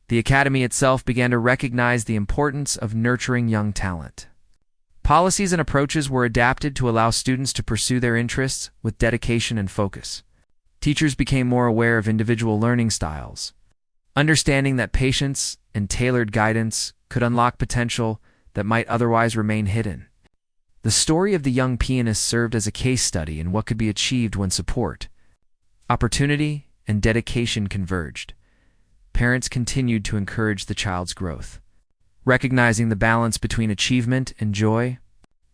The academy itself began to recognize the importance of nurturing young talent. Policies and approaches were adapted to allow students to pursue their interests with dedication and focus. Teachers became more aware of individual learning styles, understanding that patience and tailored guidance could unlock potential that might otherwise remain hidden. The story of the young pianist served as a case study in what could be achieved when support, opportunity, and dedication converged. Parents continued to encourage the child's growth. Recognizing the balance between achievement and joy,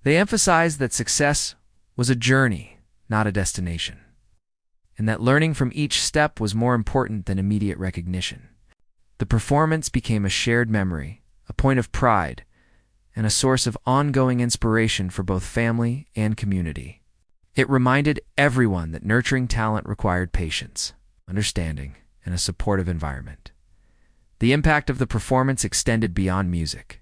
they emphasized that success was a journey, not a destination, and that learning from each step was more important than immediate recognition. The performance became a shared memory, a point of pride, and a source of ongoing inspiration for both family and community. It reminded everyone that nurturing talent required patience, understanding, and a supportive environment. The impact of the performance extended beyond music.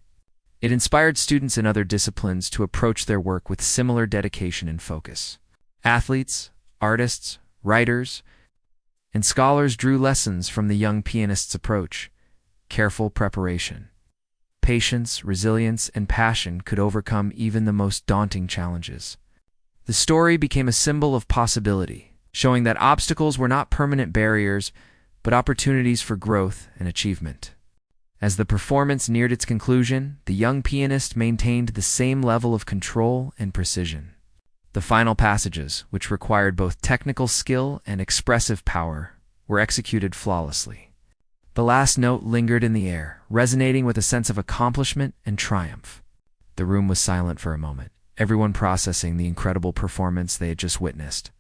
It inspired students in other disciplines to approach their work with similar dedication and focus. Athletes, artists, writers, and scholars drew lessons from the young pianist's approach. Careful preparation, patience, resilience, and passion could overcome even the most daunting challenges. The story became a symbol of possibility, showing that obstacles were not permanent barriers, but opportunities for growth and achievement. As the performance neared its conclusion, the young pianist maintained the same level of control and precision. The final passages, which required both technical skill and expressive power, were executed flawlessly. The last note lingered in the air, resonating with a sense of accomplishment and triumph. The room was silent for a moment, everyone processing the incredible performance they had just witnessed.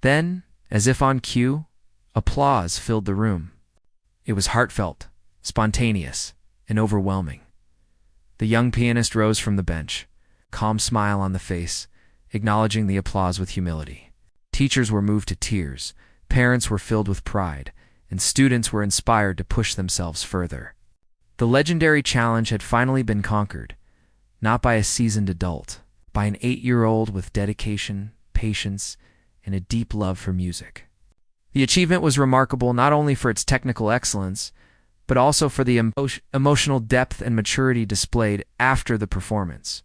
Then, as if on cue, applause filled the room. It was heartfelt, spontaneous, and overwhelming. The young pianist rose from the bench, calm smile on the face, acknowledging the applause with humility. Teachers were moved to tears, parents were filled with pride, and students were inspired to push themselves further. The legendary challenge had finally been conquered, not by a seasoned adult, by an 8-year-old with dedication, patience, and a deep love for music. The achievement was remarkable not only for its technical excellence, but also for the emotional depth and maturity displayed after the performance.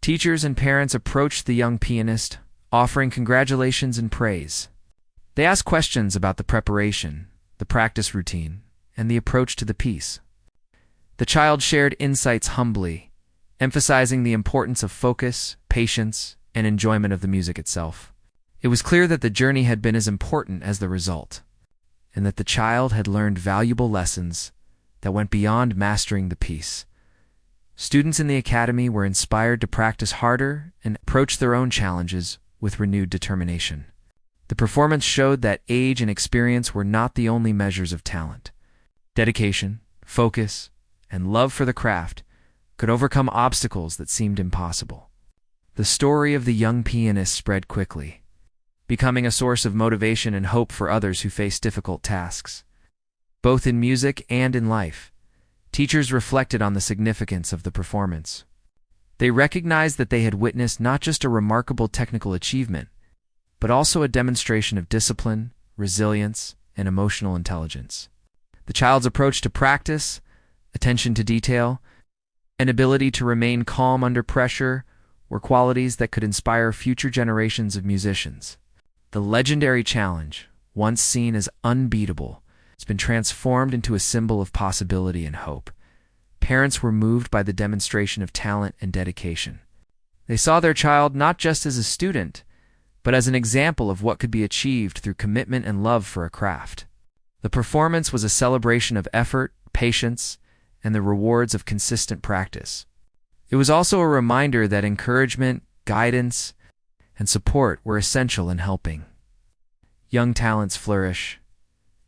Teachers and parents approached the young pianist, offering congratulations and praise. They asked questions about the preparation, the practice routine, and the approach to the piece. The child shared insights humbly, emphasizing the importance of focus, patience, and enjoyment of the music itself. It was clear that the journey had been as important as the result, and that the child had learned valuable lessons that went beyond mastering the piece. Students in the academy were inspired to practice harder and approach their own challenges with renewed determination. The performance showed that age and experience were not the only measures of talent. Dedication, focus, and love for the craft could overcome obstacles that seemed impossible. The story of the young pianist spread quickly, becoming a source of motivation and hope for others who face difficult tasks. Both in music and in life, teachers reflected on the significance of the performance. They recognized that they had witnessed not just a remarkable technical achievement, but also a demonstration of discipline, resilience, and emotional intelligence. The child's approach to practice, attention to detail, and ability to remain calm under pressure were qualities that could inspire future generations of musicians. The legendary challenge, once seen as unbeatable, has been transformed into a symbol of possibility and hope. Parents were moved by the demonstration of talent and dedication. They saw their child not just as a student, but as an example of what could be achieved through commitment and love for a craft. The performance was a celebration of effort, patience, and the rewards of consistent practice. It was also a reminder that encouragement, guidance, and support were essential in helping young talents flourish.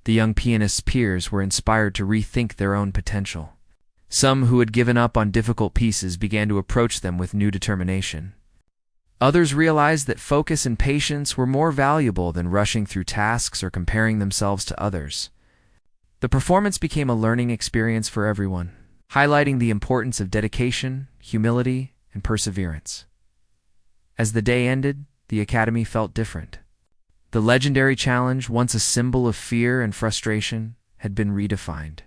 The young pianist's peers were inspired to rethink their own potential. Some who had given up on difficult pieces began to approach them with new determination. Others realized that focus and patience were more valuable than rushing through tasks or comparing themselves to others. The performance became a learning experience for everyone, highlighting the importance of dedication, humility, and perseverance. As the day ended, the academy felt different. The legendary challenge, once a symbol of fear and frustration, had been redefined.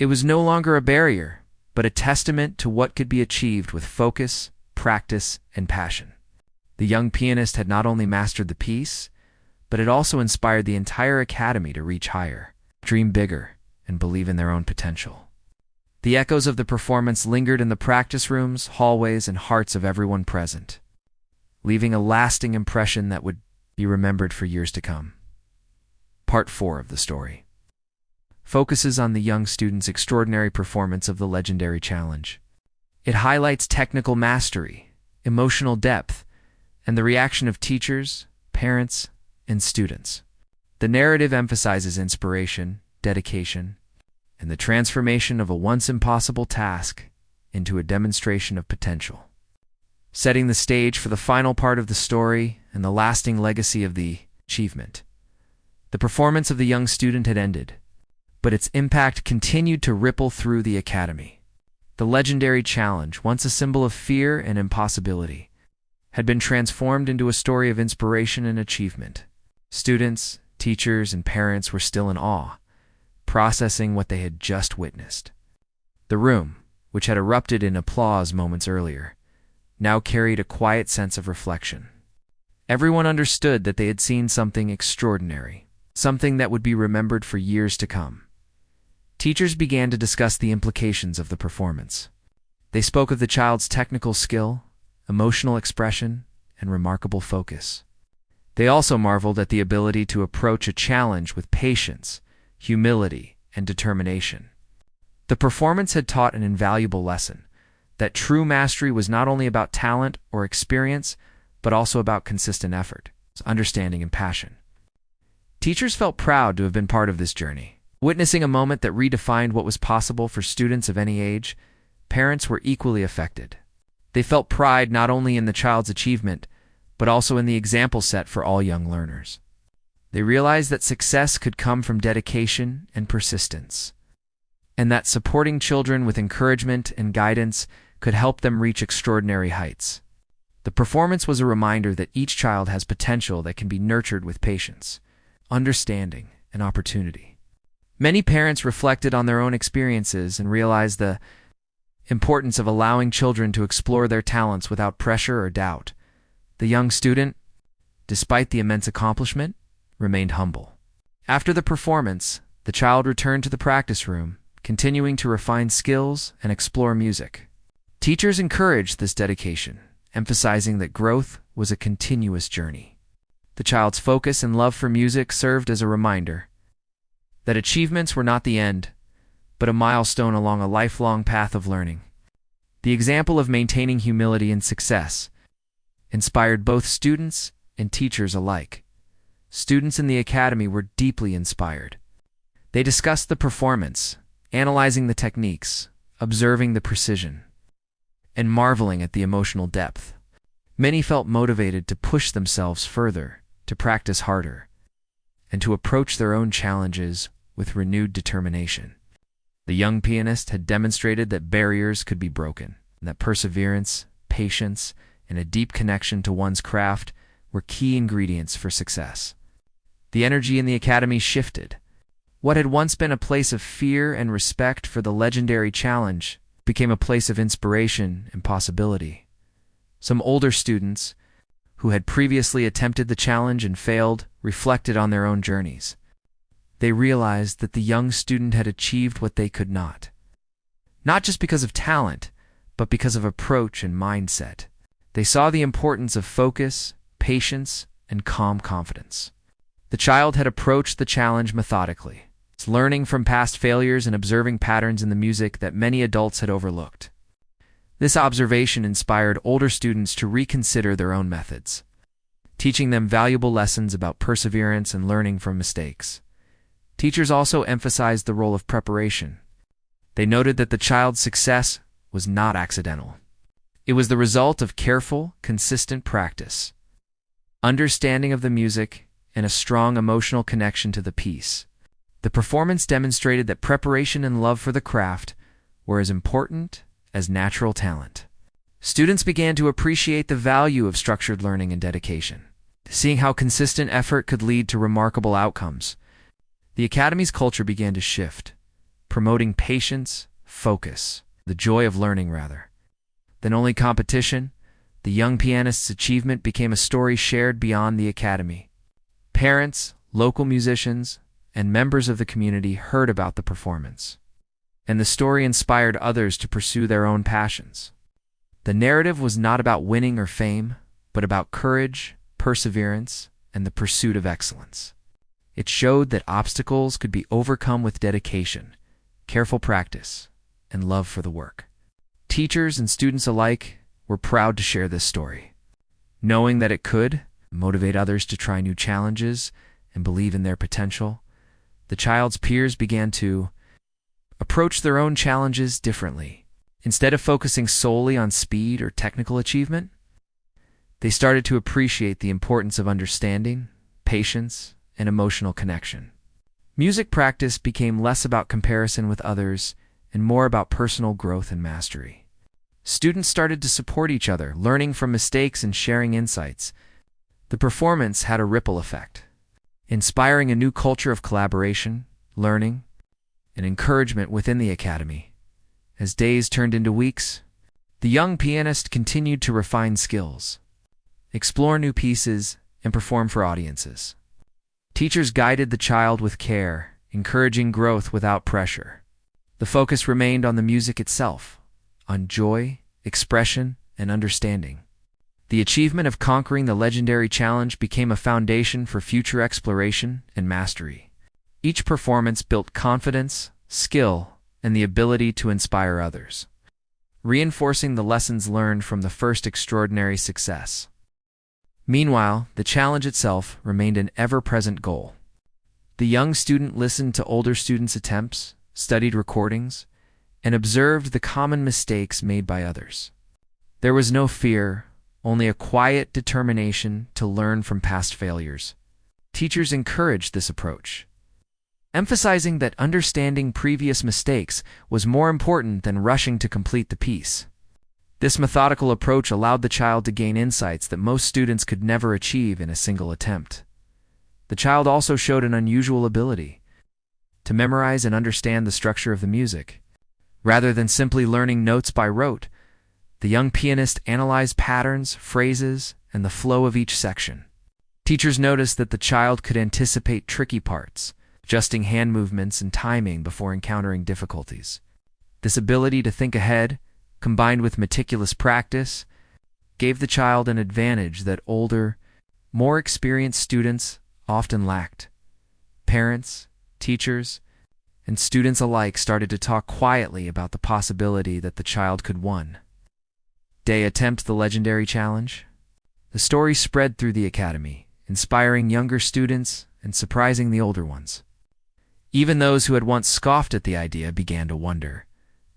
It was no longer a barrier, but a testament to what could be achieved with focus, practice, and passion. The young pianist had not only mastered the piece, but it also inspired the entire academy to reach higher, dream bigger, and believe in their own potential. The echoes of the performance lingered in the practice rooms, hallways, and hearts of everyone present, leaving a lasting impression that would be remembered for years to come. Part 4 of the story focuses on the young student's extraordinary performance of the legendary challenge. It highlights technical mastery, emotional depth, and the reaction of teachers, parents, and students. The narrative emphasizes inspiration, dedication, and the transformation of a once impossible task into a demonstration of potential, setting the stage for the final part of the story and the lasting legacy of the achievement. The performance of the young student had ended, but its impact continued to ripple through the academy. The legendary challenge, once a symbol of fear and impossibility, had been transformed into a story of inspiration and achievement. Students, teachers, and parents were still in awe, processing what they had just witnessed. The room, which had erupted in applause moments earlier, now carried a quiet sense of reflection. Everyone understood that they had seen something extraordinary, something that would be remembered for years to come. Teachers began to discuss the implications of the performance. They spoke of the child's technical skill, emotional expression, and remarkable focus. They also marveled at the ability to approach a challenge with patience, humility, and determination. The performance had taught an invaluable lesson, that true mastery was not only about talent or experience, but also about consistent effort, understanding, and passion. Teachers felt proud to have been part of this journey. Witnessing a moment that redefined what was possible for students of any age, parents were equally affected. They felt pride not only in the child's achievement, but also in the example set for all young learners. They realized that success could come from dedication and persistence, and that supporting children with encouragement and guidance could help them reach extraordinary heights. The performance was a reminder that each child has potential that can be nurtured with patience, understanding, and opportunity. Many parents reflected on their own experiences and realized the importance of allowing children to explore their talents without pressure or doubt. The young student, despite the immense accomplishment, remained humble. After the performance, the child returned to the practice room, continuing to refine skills and explore music. Teachers encouraged this dedication, emphasizing that growth was a continuous journey. The child's focus and love for music served as a reminder that achievements were not the end, but a milestone along a lifelong path of learning. The example of maintaining humility and success inspired both students and teachers alike. Students in the academy were deeply inspired. They discussed the performance, analyzing the techniques, observing the precision, and marveling at the emotional depth. Many felt motivated to push themselves further, to practice harder, and to approach their own challenges with renewed determination. The young pianist had demonstrated that barriers could be broken, and that perseverance, patience, and a deep connection to one's craft were key ingredients for success. The energy in the academy shifted. What had once been a place of fear and respect for the legendary challenge became a place of inspiration and possibility. Some older students, who had previously attempted the challenge and failed, reflected on their own journeys. They realized that the young student had achieved what they could not just because of talent, but because of approach and mindset. They saw the importance of focus, patience, and calm confidence. The child had approached the challenge methodically, learning from past failures and observing patterns in the music that many adults had overlooked. This observation inspired older students to reconsider their own methods, teaching them valuable lessons about perseverance and learning from mistakes. Teachers also emphasized the role of preparation. They noted that the child's success was not accidental. It was the result of careful, consistent practice, understanding of the music, and a strong emotional connection to the piece. The performance demonstrated that preparation and love for the craft were as important as natural talent. Students began to appreciate the value of structured learning and dedication, seeing how consistent effort could lead to remarkable outcomes. The academy's culture began to shift. promoting patience, focus, the joy of learning rather, than only competition. The young pianist's achievement became a story shared beyond the academy. Parents, local musicians, and members of the community heard about the performance, and the story inspired others to pursue their own passions. The narrative was not about winning or fame, but about courage, perseverance, and the pursuit of excellence. It showed that obstacles could be overcome with dedication, careful practice, and love for the work. Teachers and students alike were proud to share this story, knowing that it could motivate others to try new challenges and believe in their potential. The child's peers began to approach their own challenges differently. Instead of focusing solely on speed or technical achievement, they started to appreciate the importance of understanding, patience, and emotional connection. Music practice became less about comparison with others and more about personal growth and mastery. Students started to support each other, learning from mistakes and sharing insights. The performance had a ripple effect, inspiring a new culture of collaboration, learning, and encouragement within the academy. As days turned into weeks, the young pianist continued to refine skills, explore new pieces, and perform for audiences. Teachers guided the child with care, encouraging growth without pressure. The focus remained on the music itself, on joy, expression, and understanding. The achievement of conquering the legendary challenge became a foundation for future exploration and mastery. Each performance built confidence, skill, and the ability to inspire others, reinforcing the lessons learned from the first extraordinary success. Meanwhile, the challenge itself remained an ever-present goal. The young student listened to older students' attempts, studied recordings, and observed the common mistakes made by others. There was no fear, only a quiet determination to learn from past failures. Teachers encouraged this approach, emphasizing that understanding previous mistakes was more important than rushing to complete the piece. This methodical approach allowed the child to gain insights that most students could never achieve in a single attempt. The child also showed an unusual ability to memorize and understand the structure of the music. Rather than simply learning notes by rote, the young pianist analyzed patterns, phrases, and the flow of each section. Teachers noticed that the child could anticipate tricky parts, adjusting hand movements and timing before encountering difficulties. This ability to think ahead, combined with meticulous practice, gave the child an advantage that older, more experienced students often lacked. Parents, teachers, and students alike started to talk quietly about the possibility that the child could one day attempt the legendary challenge. The story spread through the academy, inspiring younger students and surprising the older ones. Even those who had once scoffed at the idea began to wonder,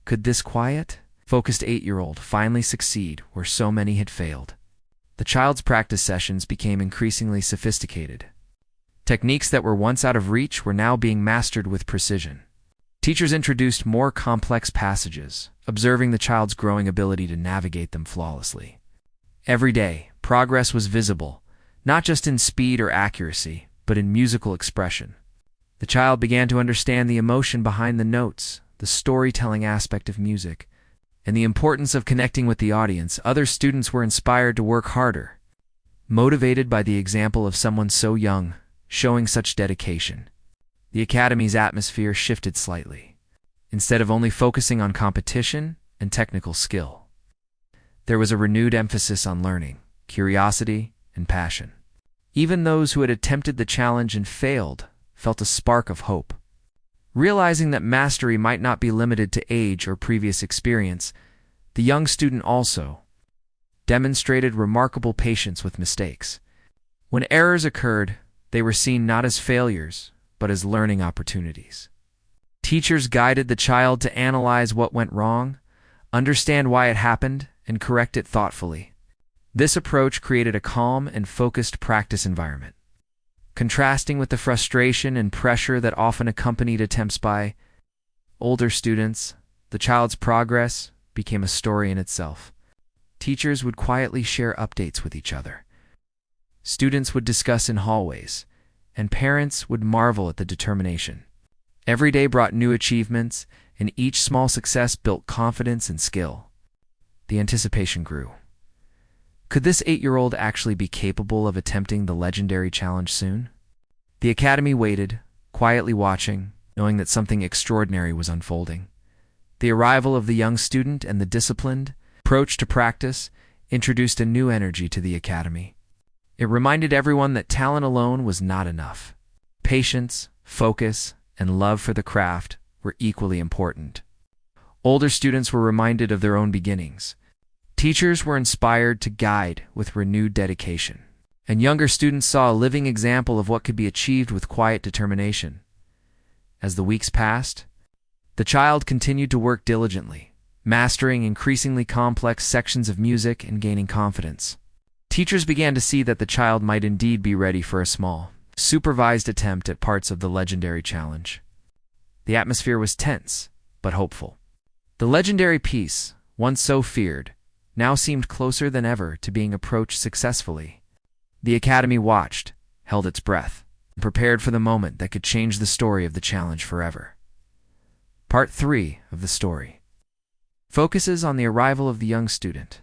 could this quiet, focused 8-year-old finally succeed where so many had failed? The child's practice sessions became increasingly sophisticated. Techniques that were once out of reach were now being mastered with precision. Teachers introduced more complex passages, observing the child's growing ability to navigate them flawlessly. Every day, progress was visible, not just in speed or accuracy, but in musical expression. The child began to understand the emotion behind the notes, the storytelling aspect of music, and the importance of connecting with the audience. Other students were inspired to work harder, motivated by the example of someone so young, showing such dedication. The academy's atmosphere shifted slightly. Instead of only focusing on competition and technical skill, there was a renewed emphasis on learning, curiosity, and passion. Even those who had attempted the challenge and failed felt a spark of hope. Realizing that mastery might not be limited to age or previous experience, the young student also demonstrated remarkable patience with mistakes. When errors occurred, they were seen not as failures, but as learning opportunities. Teachers guided the child to analyze what went wrong, understand why it happened, and correct it thoughtfully. This approach created a calm and focused practice environment, contrasting with the frustration and pressure that often accompanied attempts by older students. The child's progress became a story in itself. Teachers would quietly share updates with each other. Students would discuss in hallways, and parents would marvel at the determination Every day brought new achievements, and each small success built confidence and skill. The anticipation grew. Could this 8-year-old actually be capable of attempting the legendary challenge soon? The academy waited, quietly watching, knowing that something extraordinary was unfolding. The arrival of the young student and the disciplined approach to practice introduced a new energy to the academy. It reminded everyone that talent alone was not enough. Patience, focus, and love for the craft were equally important. Older students were reminded of their own beginnings. Teachers were inspired to guide with renewed dedication, and younger students saw a living example of what could be achieved with quiet determination. As the weeks passed, the child continued to work diligently, mastering increasingly complex sections of music and gaining confidence. Teachers began to see that the child might indeed be ready for a small, supervised attempt at parts of the legendary challenge. The atmosphere was tense, but hopeful. The legendary piece, once so feared, now seemed closer than ever to being approached successfully. The academy watched, held its breath, and prepared for the moment that could change the story of the challenge forever. Part 3 of the story focuses on the arrival of the young student.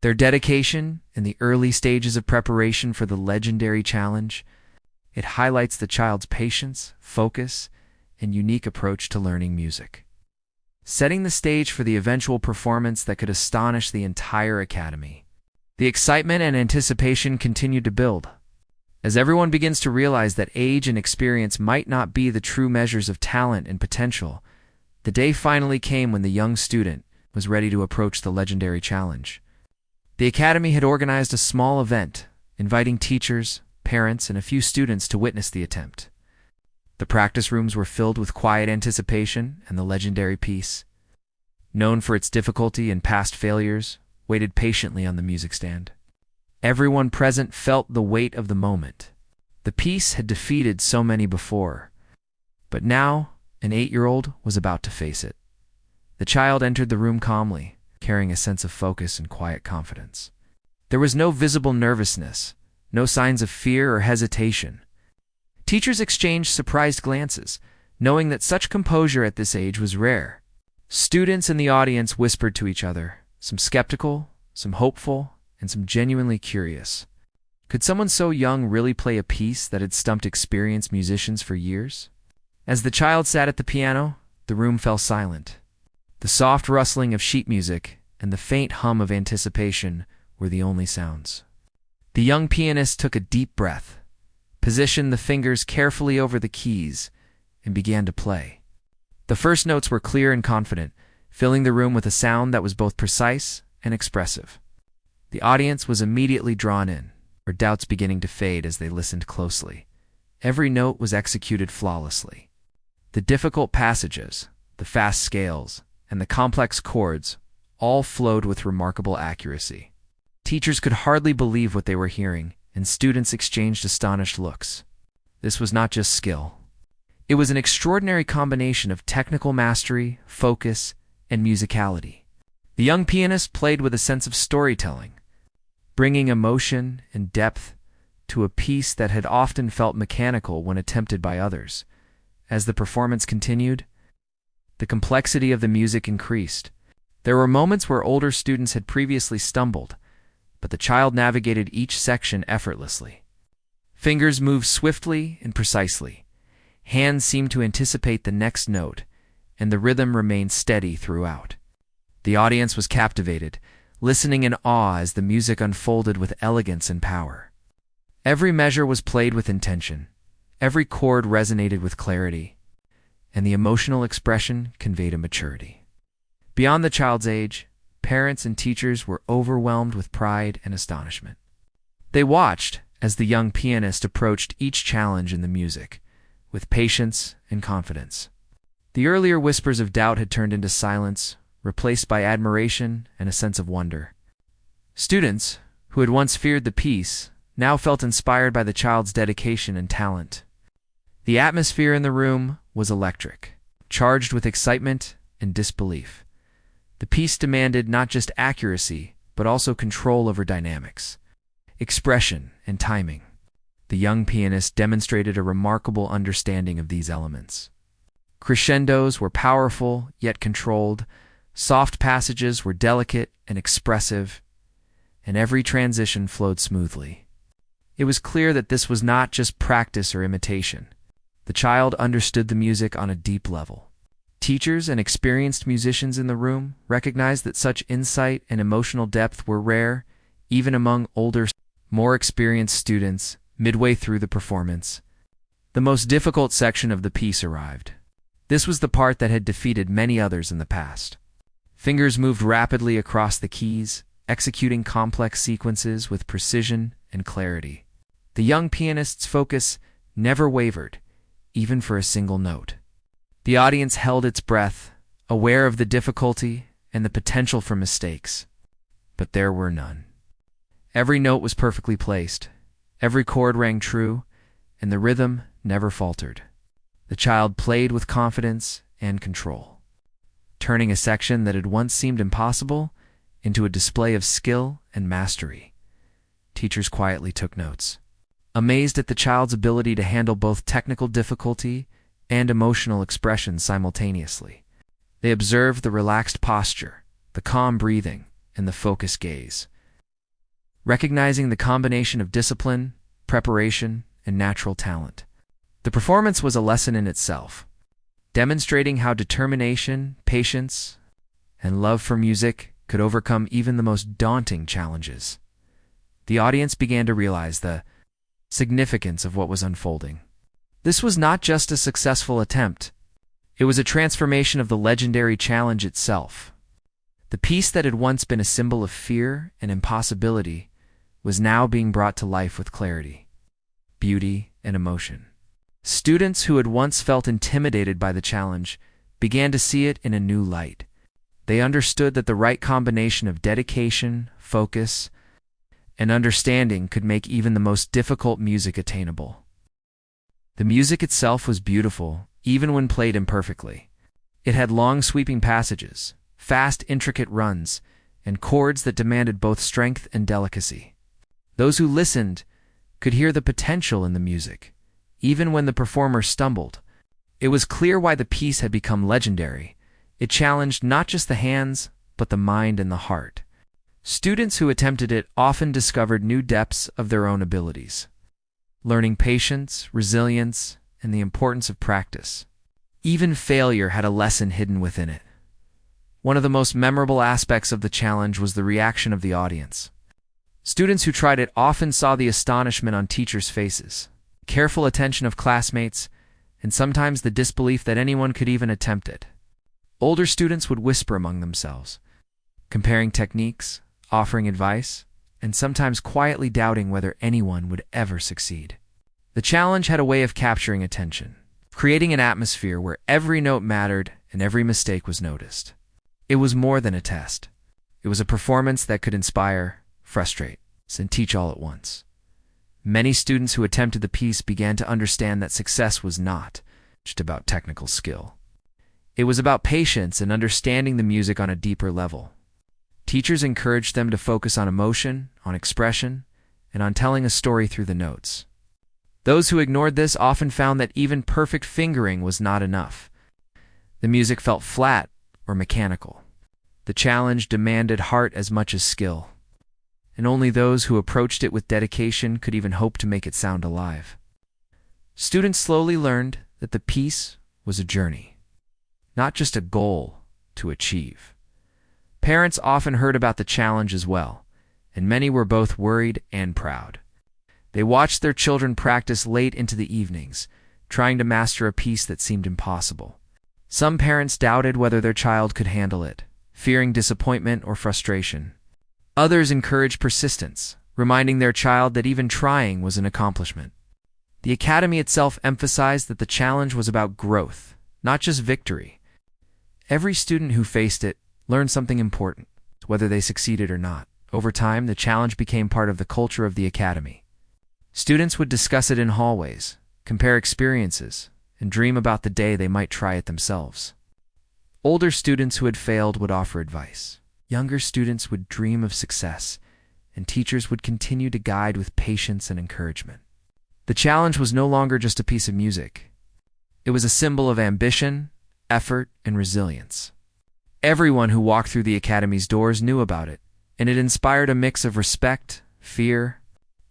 Their dedication in the early stages of preparation for the legendary challenge. It highlights the child's patience, focus, and unique approach to learning music, setting the stage for the eventual performance that could astonish the entire academy. The excitement and anticipation continued to build. As everyone begins to realize that age and experience might not be the true measures of talent and potential, the day finally came when the young student was ready to approach the legendary challenge. The academy had organized a small event, inviting teachers, parents, and a few students to witness the attempt. The practice rooms were filled with quiet anticipation, and the legendary piece, known for its difficulty and past failures, waited patiently on the music stand. Everyone present felt the weight of the moment. The piece had defeated so many before, but now an 8-year-old was about to face it. The child entered the room calmly, carrying a sense of focus and quiet confidence. There was no visible nervousness, no signs of fear or hesitation. Teachers exchanged surprised glances, knowing that such composure at this age was rare. Students in the audience whispered to each other, some skeptical, some hopeful, and some genuinely curious. Could someone so young really play a piece that had stumped experienced musicians for years? As the child sat at the piano, the room fell silent. The soft rustling of sheet music and the faint hum of anticipation were the only sounds. The young pianist took a deep breath, positioned the fingers carefully over the keys, and began to play. The first notes were clear and confident, filling the room with a sound that was both precise and expressive. The audience was immediately drawn in, their doubts beginning to fade as they listened closely. Every note was executed flawlessly. The difficult passages, the fast scales, and the complex chords all flowed with remarkable accuracy. Teachers could hardly believe what they were hearing, and students exchanged astonished looks. This was not just skill. It was an extraordinary combination of technical mastery, focus, and musicality. The young pianist played with a sense of storytelling, bringing emotion and depth to a piece that had often felt mechanical when attempted by others. As the performance continued, the complexity of the music increased. There were moments where older students had previously stumbled, but the child navigated each section effortlessly. Fingers moved swiftly and precisely. Hands seemed to anticipate the next note, and the rhythm remained steady throughout. The audience was captivated, listening in awe as the music unfolded with elegance and power. Every measure was played with intention, every chord resonated with clarity, and the emotional expression conveyed a maturity. Beyond the child's age, parents and teachers were overwhelmed with pride and astonishment. They watched as the young pianist approached each challenge in the music, with patience and confidence. The earlier whispers of doubt had turned into silence, replaced by admiration and a sense of wonder. Students, who had once feared the piece, now felt inspired by the child's dedication and talent. The atmosphere in the room was electric, charged with excitement and disbelief. The piece demanded not just accuracy, but also control over dynamics, expression, and timing. The young pianist demonstrated a remarkable understanding of these elements. Crescendos were powerful, yet controlled. Soft passages were delicate and expressive, and every transition flowed smoothly. It was clear that this was not just practice or imitation. The child understood the music on a deep level. Teachers and experienced musicians in the room recognized that such insight and emotional depth were rare, even among older, more experienced students. Midway through the performance, the most difficult section of the piece arrived. This was the part that had defeated many others in the past. Fingers moved rapidly across the keys, executing complex sequences with precision and clarity. The young pianist's focus never wavered, even for a single note. The audience held its breath, aware of the difficulty and the potential for mistakes. But there were none. Every note was perfectly placed. Every chord rang true, and the rhythm never faltered. The child played with confidence and control, turning a section that had once seemed impossible into a display of skill and mastery. Teachers quietly took notes, amazed at the child's ability to handle both technical difficulty and emotional expression simultaneously. They observed the relaxed posture, the calm breathing, and the focused gaze, recognizing the combination of discipline, preparation, and natural talent. The performance was a lesson in itself, demonstrating how determination, patience, and love for music could overcome even the most daunting challenges. The audience began to realize the significance of what was unfolding. This was not just a successful attempt. It was a transformation of the legendary challenge itself. The piece that had once been a symbol of fear and impossibility was now being brought to life with clarity, beauty, and emotion. Students who had once felt intimidated by the challenge began to see it in a new light. They understood that the right combination of dedication, focus, and understanding could make even the most difficult music attainable. The music itself was beautiful, even when played imperfectly. It had long sweeping passages, fast intricate runs, and chords that demanded both strength and delicacy. Those who listened could hear the potential in the music, even when the performer stumbled. It was clear why the piece had become legendary. It challenged not just the hands, but the mind and the heart. Students who attempted it often discovered new depths of their own abilities, learning patience, resilience, and the importance of practice. Even failure had a lesson hidden within it. One of the most memorable aspects of the challenge was the reaction of the audience. Students who tried it often saw the astonishment on teachers' faces, careful attention of classmates, and sometimes the disbelief that anyone could even attempt it. Older students would whisper among themselves, comparing techniques, offering advice, and sometimes quietly doubting whether anyone would ever succeed. The challenge had a way of capturing attention, creating an atmosphere where every note mattered and every mistake was noticed. It was more than a test. It was a performance that could inspire, frustrate, and teach all at once. Many students who attempted the piece began to understand that success was not just about technical skill. It was about patience and understanding the music on a deeper level. Teachers encouraged them to focus on emotion, on expression, and on telling a story through the notes. Those who ignored this often found that even perfect fingering was not enough. The music felt flat or mechanical. The challenge demanded heart as much as skill, and only those who approached it with dedication could even hope to make it sound alive. Students slowly learned that the piece was a journey, not just a goal to achieve. Parents often heard about the challenge as well, and many were both worried and proud. They watched their children practice late into the evenings, trying to master a piece that seemed impossible. Some parents doubted whether their child could handle it, fearing disappointment or frustration. Others encouraged persistence, reminding their child that even trying was an accomplishment. The academy itself emphasized that the challenge was about growth, not just victory. Every student who faced it learned something important, whether they succeeded or not. Over time, the challenge became part of the culture of the academy. Students would discuss it in hallways, compare experiences, and dream about the day they might try it themselves. Older students who had failed would offer advice. Younger students would dream of success, and teachers would continue to guide with patience and encouragement. The challenge was no longer just a piece of music. It was a symbol of ambition, effort, and resilience. Everyone who walked through the academy's doors knew about it, and it inspired a mix of respect, fear,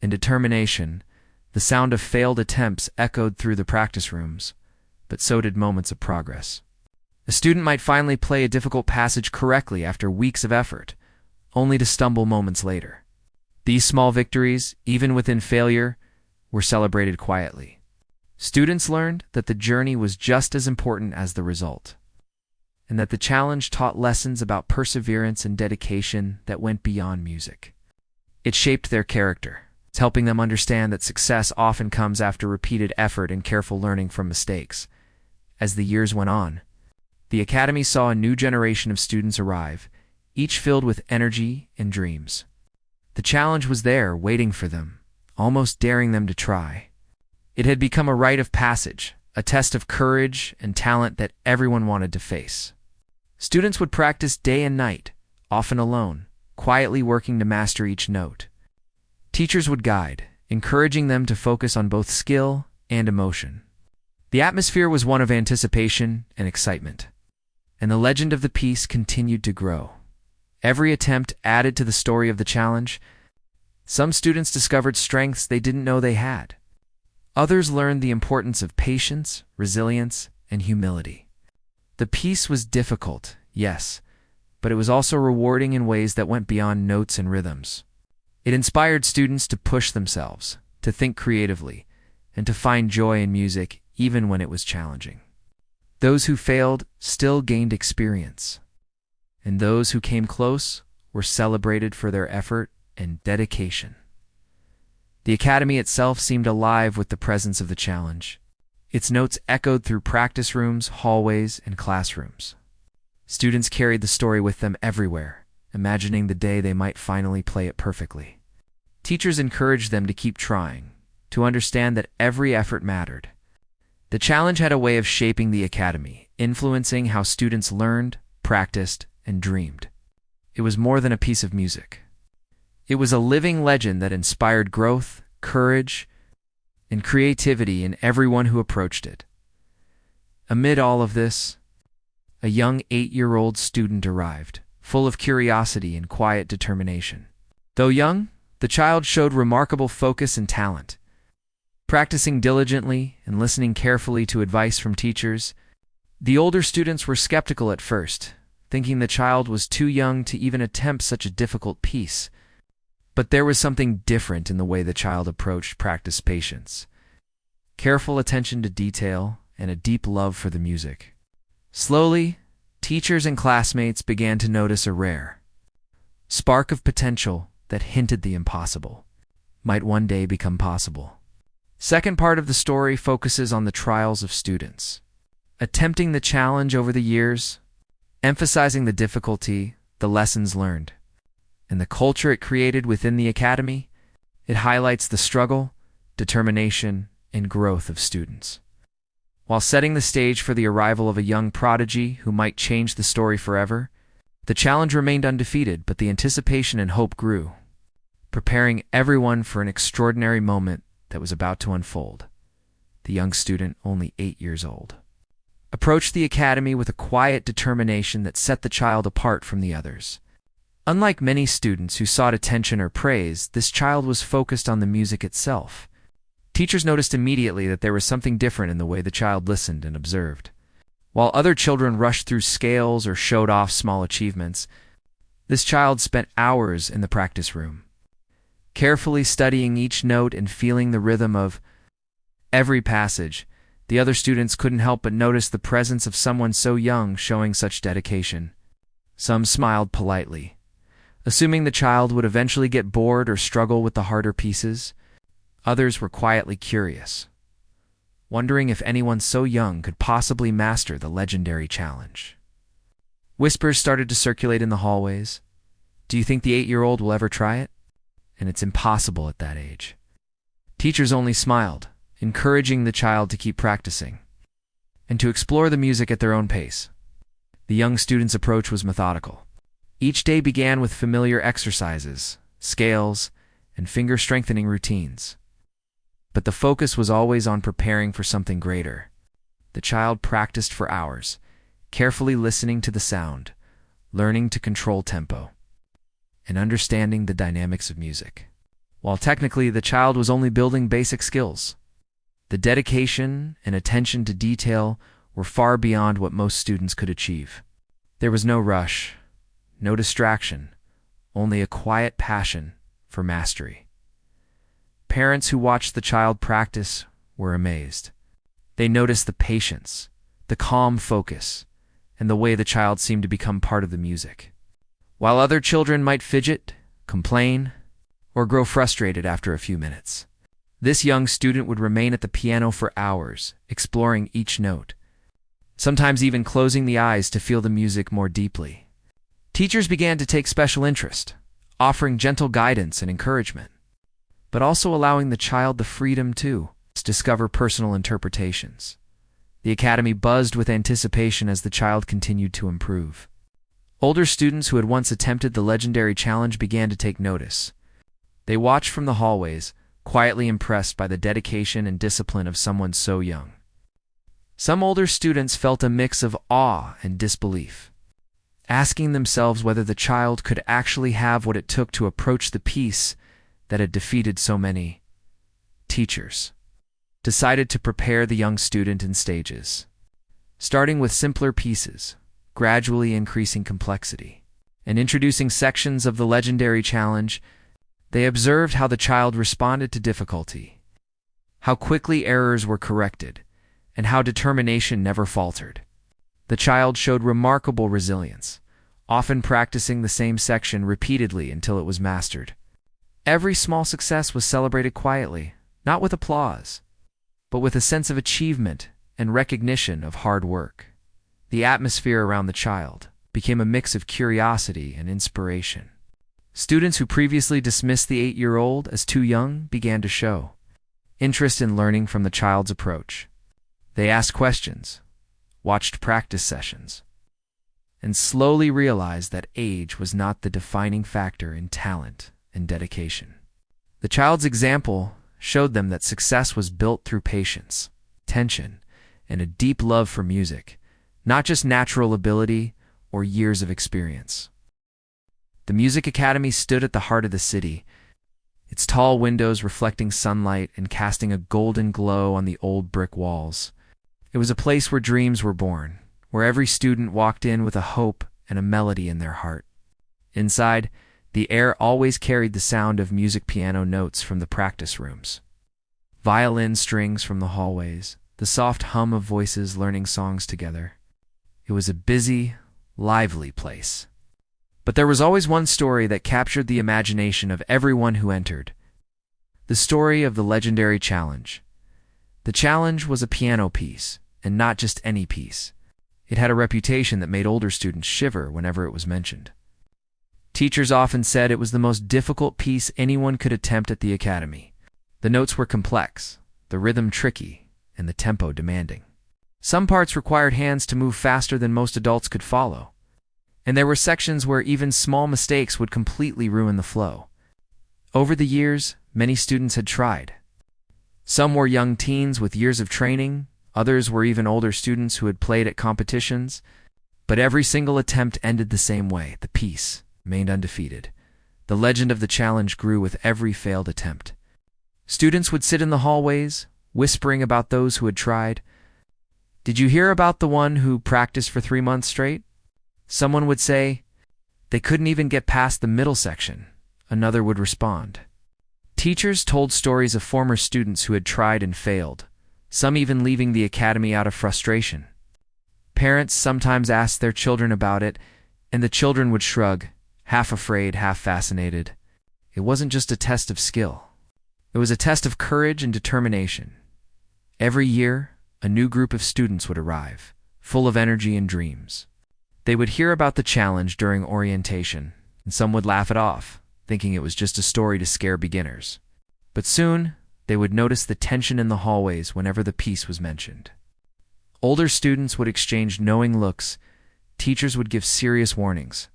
and determination. The sound of failed attempts echoed through the practice rooms, but so did moments of progress. A student might finally play a difficult passage correctly after weeks of effort, only to stumble moments later. These small victories, even within failure, were celebrated quietly. Students learned that the journey was just as important as the result, and that the challenge taught lessons about perseverance and dedication that went beyond music. It shaped their character, helping them understand that success often comes after repeated effort and careful learning from mistakes. As the years went on, the academy saw a new generation of students arrive, each filled with energy and dreams. The challenge was there, waiting for them, almost daring them to try. It had become a rite of passage, a test of courage and talent that everyone wanted to face. Students would practice day and night, often alone, quietly working to master each note. Teachers would guide, encouraging them to focus on both skill and emotion. The atmosphere was one of anticipation and excitement, and the legend of the piece continued to grow. Every attempt added to the story of the challenge. Some students discovered strengths they didn't know they had. Others learned the importance of patience, resilience, and humility. The piece was difficult, yes, but it was also rewarding in ways that went beyond notes and rhythms. It inspired students to push themselves, to think creatively, and to find joy in music even when it was challenging. Those who failed still gained experience, and those who came close were celebrated for their effort and dedication. The academy itself seemed alive with the presence of the challenge. Its notes echoed through practice rooms, hallways, and classrooms. Students carried the story with them everywhere, imagining the day they might finally play it perfectly. Teachers encouraged them to keep trying, to understand that every effort mattered. The challenge had a way of shaping the academy, influencing how students learned, practiced, and dreamed. It was more than a piece of music. It was a living legend that inspired growth, courage, and creativity in everyone who approached it. Amid all of this, a young 8-year-old student arrived, full of curiosity and quiet determination. Though young, the child showed remarkable focus and talent. Practicing diligently and listening carefully to advice from teachers, the older students were skeptical at first, thinking the child was too young to even attempt such a difficult piece. But there was something different in the way the child approached practice: patience, careful attention to detail, and a deep love for the music. Slowly, teachers and classmates began to notice a rare spark of potential that hinted the impossible might one day become possible. Second part of the story focuses on the trials of students, attempting the challenge over the years, emphasizing the difficulty, the lessons learned, and the culture it created within the academy. It highlights the struggle, determination, and growth of students, while setting the stage for the arrival of a young prodigy who might change the story forever. The challenge remained undefeated, but the anticipation and hope grew, preparing everyone for an extraordinary moment that was about to unfold. The young student, only 8 years old, approached the academy with a quiet determination that set the child apart from the others. Unlike many students who sought attention or praise, this child was focused on the music itself. Teachers noticed immediately that there was something different in the way the child listened and observed. While other children rushed through scales or showed off small achievements, this child spent hours in the practice room, carefully studying each note and feeling the rhythm of every passage. The other students couldn't help but notice the presence of someone so young showing such dedication. Some smiled politely, assuming the child would eventually get bored or struggle with the harder pieces. Others were quietly curious, wondering if anyone so young could possibly master the legendary challenge. Whispers started to circulate in the hallways. Do you think the 8-year-old will ever try it? And it's impossible at that age. Teachers only smiled, encouraging the child to keep practicing and to explore the music at their own pace. The young student's approach was methodical. Each day began with familiar exercises, scales, and finger-strengthening routines. But the focus was always on preparing for something greater. The child practiced for hours, carefully listening to the sound, learning to control tempo, and understanding the dynamics of music. While technically the child was only building basic skills, the dedication and attention to detail were far beyond what most students could achieve. There was no rush, no distraction, only a quiet passion for mastery. Parents who watched the child practice were amazed. They noticed the patience, the calm focus, and the way the child seemed to become part of the music. While other children might fidget, complain, or grow frustrated after a few minutes, this young student would remain at the piano for hours, exploring each note, sometimes even closing the eyes to feel the music more deeply. Teachers began to take special interest, offering gentle guidance and encouragement, but also allowing the child the freedom to discover personal interpretations. The academy buzzed with anticipation as the child continued to improve. Older students who had once attempted the legendary challenge began to take notice. They watched from the hallways, quietly impressed by the dedication and discipline of someone so young. Some older students felt a mix of awe and disbelief, asking themselves whether the child could actually have what it took to approach the piece that had defeated so many. Teachers decided to prepare the young student in stages, starting with simpler pieces, gradually increasing complexity, and introducing sections of the legendary challenge. They observed how the child responded to difficulty, how quickly errors were corrected, and how determination never faltered. The child showed remarkable resilience, often practicing the same section repeatedly until it was mastered. Every small success was celebrated quietly, not with applause, but with a sense of achievement and recognition of hard work. The atmosphere around the child became a mix of curiosity and inspiration. Students who previously dismissed the 8-year-old as too young began to show interest in learning from the child's approach. They asked questions, watched practice sessions, and slowly realized that age was not the defining factor in talent and dedication. The child's example showed them that success was built through patience, attention, and a deep love for music, not just natural ability or years of experience. The Music Academy stood at the heart of the city, its tall windows reflecting sunlight and casting a golden glow on the old brick walls. It was a place where dreams were born, where every student walked in with a hope and a melody in their heart. Inside, the air always carried the sound of music piano notes from the practice rooms, violin strings from the hallways, the soft hum of voices learning songs together. It was a busy, lively place. But there was always one story that captured the imagination of everyone who entered. The story of the legendary challenge. The challenge was a piano piece, and not just any piece. It had a reputation that made older students shiver whenever it was mentioned. Teachers often said it was the most difficult piece anyone could attempt at the academy. The notes were complex, the rhythm tricky, and the tempo demanding. Some parts required hands to move faster than most adults could follow, and there were sections where even small mistakes would completely ruin the flow. Over the years, many students had tried. Some were young teens with years of training, others were even older students who had played at competitions, but every single attempt ended the same way. The piece remained undefeated. The legend of the challenge grew with every failed attempt. Students would sit in the hallways, whispering about those who had tried. "Did you hear about the one who practiced for 3 months straight?" Someone would say, "They couldn't even get past the middle section." Another would respond. Teachers told stories of former students who had tried and failed, some even leaving the academy out of frustration. Parents sometimes asked their children about it, and the children would shrug, half afraid, half fascinated. It wasn't just a test of skill. It was a test of courage and determination. Every year, a new group of students would arrive, full of energy and dreams. They would hear about the challenge during orientation, and some would laugh it off, thinking it was just a story to scare beginners. But soon, they would notice the tension in the hallways whenever the piece was mentioned. Older students would exchange knowing looks, teachers would give serious warnings,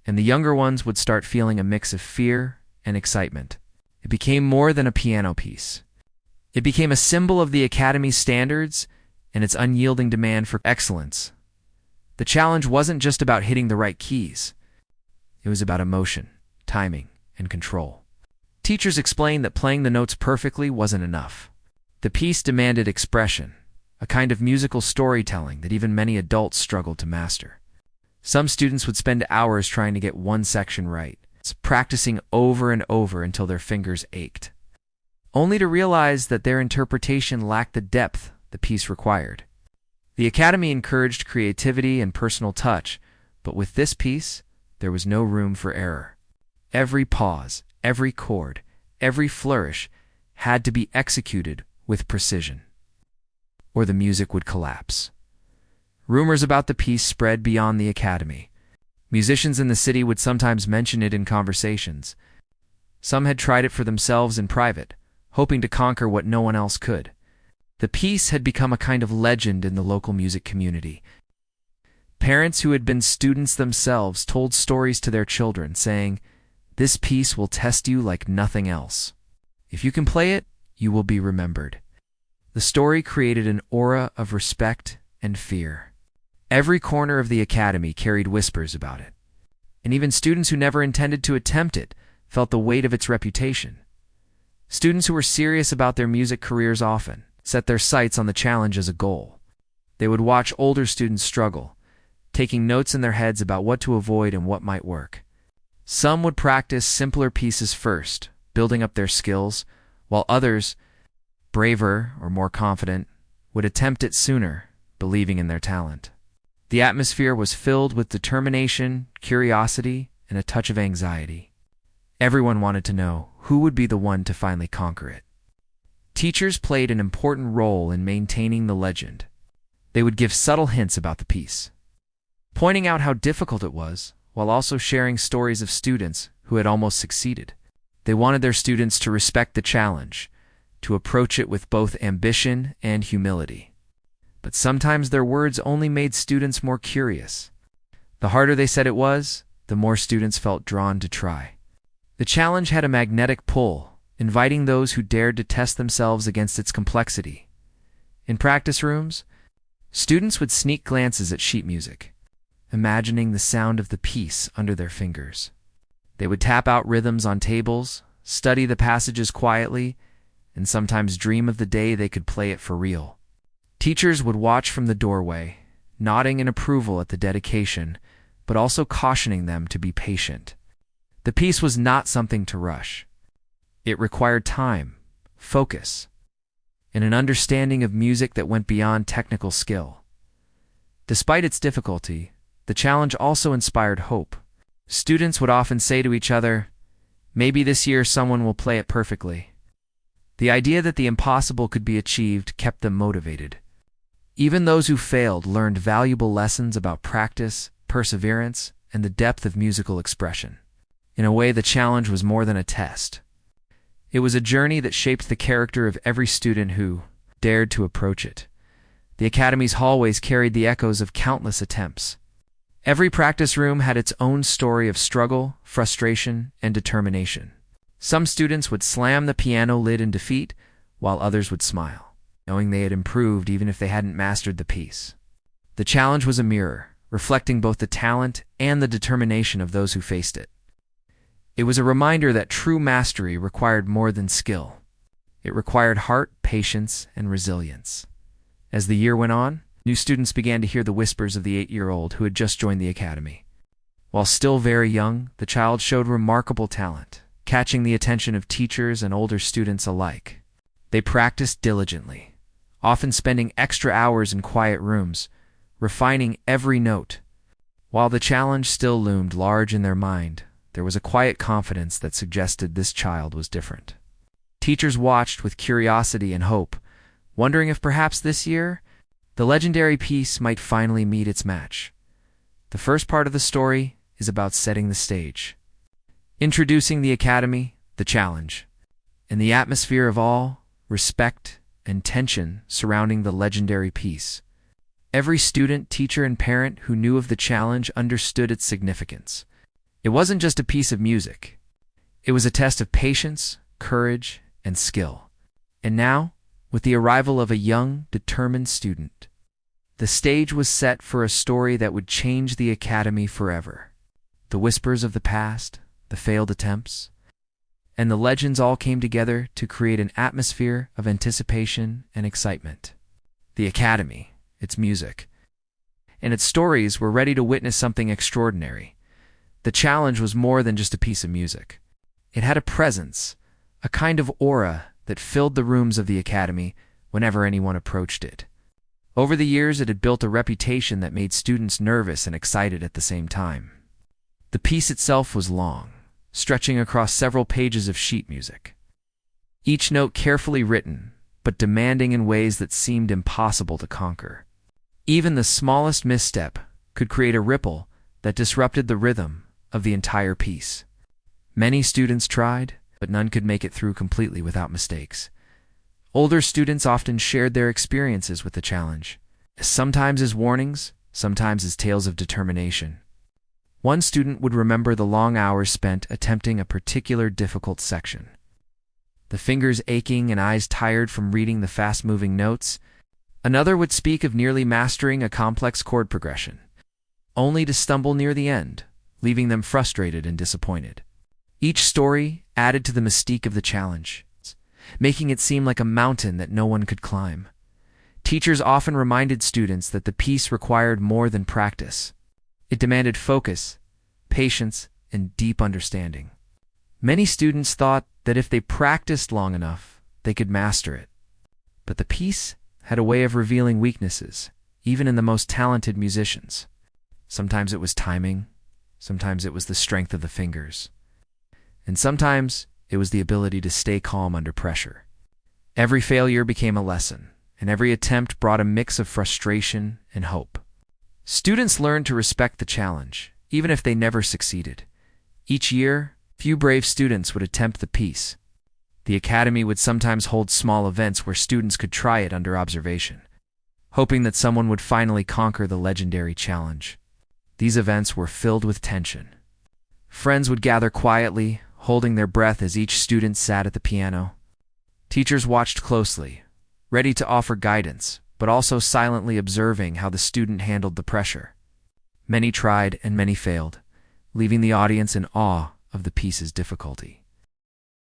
and the younger ones would start feeling a mix of fear and excitement. It became more than a piano piece. It became a symbol of the academy's standards and its unyielding demand for excellence. The challenge wasn't just about hitting the right keys. It was about emotion, timing, and control. Teachers explained that playing the notes perfectly wasn't enough. The piece demanded expression, a kind of musical storytelling that even many adults struggled to master. Some students would spend hours trying to get one section right, practicing over and over until their fingers ached, only to realize that their interpretation lacked the depth the piece required. The Academy encouraged creativity and personal touch, but with this piece, there was no room for error. Every pause, every chord, every flourish had to be executed with precision, or the music would collapse. Rumors about the piece spread beyond the Academy. Musicians in the city would sometimes mention it in conversations. Some had tried it for themselves in private, hoping to conquer what no one else could. The piece had become a kind of legend in the local music community. Parents who had been students themselves told stories to their children, saying, "This piece will test you like nothing else. If you can play it, you will be remembered." The story created an aura of respect and fear. Every corner of the Academy carried whispers about it, and even students who never intended to attempt it felt the weight of its reputation. Students who were serious about their music careers often set their sights on the challenge as a goal. They would watch older students struggle, taking notes in their heads about what to avoid and what might work. Some would practice simpler pieces first, building up their skills, while others, braver or more confident, would attempt it sooner, believing in their talent. The atmosphere was filled with determination, curiosity, and a touch of anxiety. Everyone wanted to know who would be the one to finally conquer it. Teachers played an important role in maintaining the legend. They would give subtle hints about the piece, pointing out how difficult it was, while also sharing stories of students who had almost succeeded. They wanted their students to respect the challenge, to approach it with both ambition and humility. But sometimes their words only made students more curious. The harder they said it was, the more students felt drawn to try. The challenge had a magnetic pull, inviting those who dared to test themselves against its complexity. In practice rooms, students would sneak glances at sheet music, imagining the sound of the piece under their fingers. They would tap out rhythms on tables, study the passages quietly, and sometimes dream of the day they could play it for real. Teachers would watch from the doorway, nodding in approval at the dedication, but also cautioning them to be patient. The piece was not something to rush. It required time, focus, and an understanding of music that went beyond technical skill. Despite its difficulty, the challenge also inspired hope. Students would often say to each other, "Maybe this year someone will play it perfectly." The idea that the impossible could be achieved kept them motivated. Even those who failed learned valuable lessons about practice, perseverance, and the depth of musical expression. In a way, the challenge was more than a test. It was a journey that shaped the character of every student who dared to approach it. The Academy's hallways carried the echoes of countless attempts. Every practice room had its own story of struggle, frustration, and determination. Some students would slam the piano lid in defeat, while others would smile, knowing they had improved even if they hadn't mastered the piece. The challenge was a mirror, reflecting both the talent and the determination of those who faced it. It was a reminder that true mastery required more than skill. It required heart, patience, and resilience. As the year went on, new students began to hear the whispers of the 8-year-old who had just joined the Academy. While still very young, the child showed remarkable talent, catching the attention of teachers and older students alike. They practiced diligently, often spending extra hours in quiet rooms, refining every note. While the challenge still loomed large in their mind, there was a quiet confidence that suggested this child was different. Teachers watched with curiosity and hope, wondering if perhaps this year, the legendary piece might finally meet its match. The first part of the story is about setting the stage, introducing the Academy, the challenge, and the atmosphere of awe, respect, and tension surrounding the legendary piece. Every student, teacher, and parent who knew of the challenge understood its significance. It wasn't just a piece of music. It was a test of patience, courage, and skill. And now, with the arrival of a young, determined student. The stage was set for a story that would change the academy forever. The whispers of the past, the failed attempts, and the legends all came together to create an atmosphere of anticipation and excitement. The academy, its music, and its stories were ready to witness something extraordinary. The challenge was more than just a piece of music. It had a presence, a kind of aura that filled the rooms of the academy whenever anyone approached it. Over the years, it had built a reputation that made students nervous and excited at the same time. The piece itself was long, stretching across several pages of sheet music. Each note carefully written, but demanding in ways that seemed impossible to conquer. Even the smallest misstep could create a ripple that disrupted the rhythm of the entire piece. Many students tried, but none could make it through completely without mistakes. Older students often shared their experiences with the challenge, sometimes as warnings, sometimes as tales of determination. One student would remember the long hours spent attempting a particular difficult section. The fingers aching and eyes tired from reading the fast-moving notes. Another would speak of nearly mastering a complex chord progression, only to stumble near the end, leaving them frustrated and disappointed. Each story added to the mystique of the challenge, making it seem like a mountain that no one could climb. Teachers often reminded students that the piece required more than practice. It demanded focus, patience, and deep understanding. Many students thought that if they practiced long enough, they could master it. But the piece had a way of revealing weaknesses, even in the most talented musicians. Sometimes it was timing, sometimes it was the strength of the fingers, and sometimes it was the ability to stay calm under pressure. Every failure became a lesson, and every attempt brought a mix of frustration and hope. Students learned to respect the challenge, even if they never succeeded. Each year, few brave students would attempt the piece. The academy would sometimes hold small events where students could try it under observation, hoping that someone would finally conquer the legendary challenge. These events were filled with tension. Friends would gather quietly, holding their breath as each student sat at the piano. Teachers watched closely, ready to offer guidance, but also silently observing how the student handled the pressure. Many tried and many failed, leaving the audience in awe of the piece's difficulty.